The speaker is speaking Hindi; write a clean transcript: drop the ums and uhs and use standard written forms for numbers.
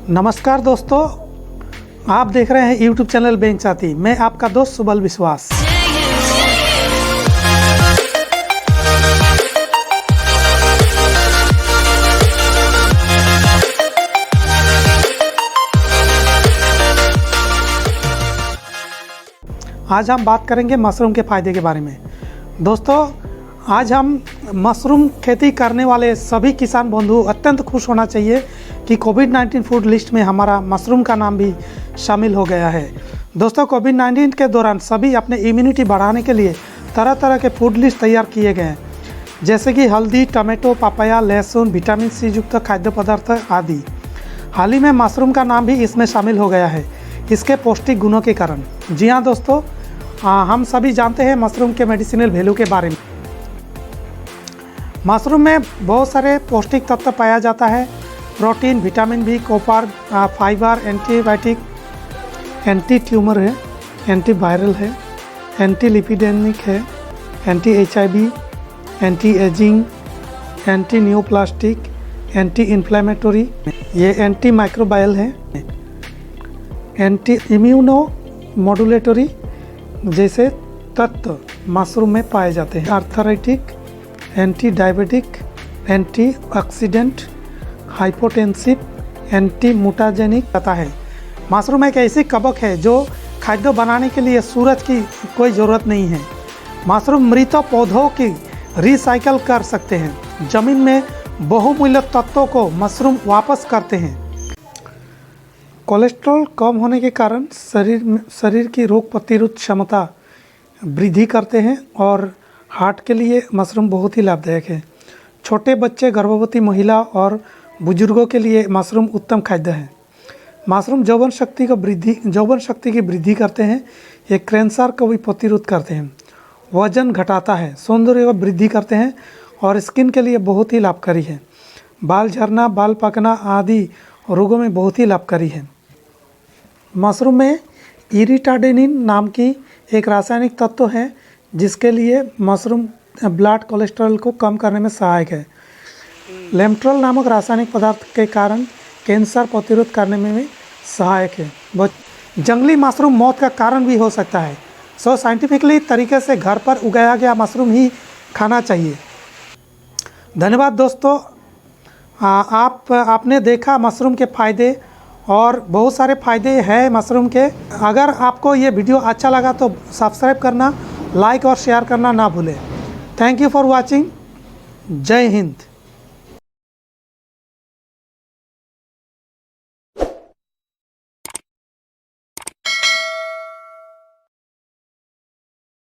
नमस्कार दोस्तों, आप देख रहे हैं यूट्यूब चैनल बेंच साथी। मैं आपका दोस्त सुबल विश्वास। आज हम बात करेंगे मशरूम के फ़ायदे के बारे में। दोस्तों, आज हम मशरूम खेती करने वाले सभी किसान बंधु अत्यंत खुश होना चाहिए कि कोविड-19 फूड लिस्ट में हमारा मशरूम का नाम भी शामिल हो गया है। दोस्तों, कोविड-19 के दौरान सभी अपने इम्यूनिटी बढ़ाने के लिए तरह तरह के फूड लिस्ट तैयार किए गए हैं, जैसे कि हल्दी, टमाटो, पपाया, लहसुन, विटामिन सी युक्त खाद्य पदार्थ आदि। हाल ही में मशरूम का नाम भी इसमें शामिल हो गया है इसके पौष्टिक गुणों के कारण। जी हाँ दोस्तों, हम सभी जानते हैं मशरूम के मेडिसिनल वैल्यू के बारे में। मशरूम में बहुत सारे पौष्टिक तत्व पाया जाता है। Protein, vitamin B, copper, fibre, antibiotic, anti tumour है, एंटीवायरल है, एंटी लिपिडेमिक है, anti HIV, anti ageing, anti neoplastic, anti inflammatory, ये एंटी माइक्रोबायल है, एंटी इम्यूनो मॉड्यूलेटरी जैसे तत्व मशरूम में पाए जाते हैं। Arthritic, anti diabetic, anti oxidant, hypotensive, anti mutagenic रहता है। मशरूम एक ऐसी कवक है जो खाद्य बनाने के लिए सूरज की कोई ज़रूरत नहीं है। मशरूम मृत पौधों की रिसाइकल कर सकते हैं। ज़मीन में बहुमूल्य तत्वों को मशरूम वापस करते हैं। कोलेस्ट्रॉल कम होने के कारण शरीर की रोग प्रतिरोध क्षमता वृद्धि करते हैं और हार्ट के लिए मशरूम बहुत ही लाभदायक है। छोटे बच्चे, गर्भवती महिला और बुजुर्गों के लिए मशरूम उत्तम खाद्य है। मशरूम यौवन शक्ति की वृद्धि करते हैं। ये कैंसर को भी प्रतिरोध करते हैं, वजन घटाता है, सौंदर्य को वृद्धि करते हैं और स्किन के लिए बहुत ही लाभकारी है। बाल झड़ना, बाल पकना आदि रोगों में बहुत ही लाभकारी है। मशरूम में इरिटाडेनिन नाम की एक रासायनिक तत्व है जिसके लिए मशरूम ब्लड कोलेस्ट्रॉल को कम करने में सहायक है। लेम्ट्रोल नामक रासायनिक पदार्थ के कारण कैंसर प्रतिरोध करने में भी सहायक है। जंगली मशरूम मौत का कारण भी हो सकता है। साइंटिफिकली तरीके से घर पर उगाया गया मशरूम ही खाना चाहिए। धन्यवाद दोस्तों, आपने देखा मशरूम के फ़ायदे और बहुत सारे फ़ायदे हैं मशरूम के। अगर आपको ये वीडियो अच्छा लगा तो सब्सक्राइब करना, लाइक और शेयर करना ना भूलें। Thank you for watching. जय हिंद।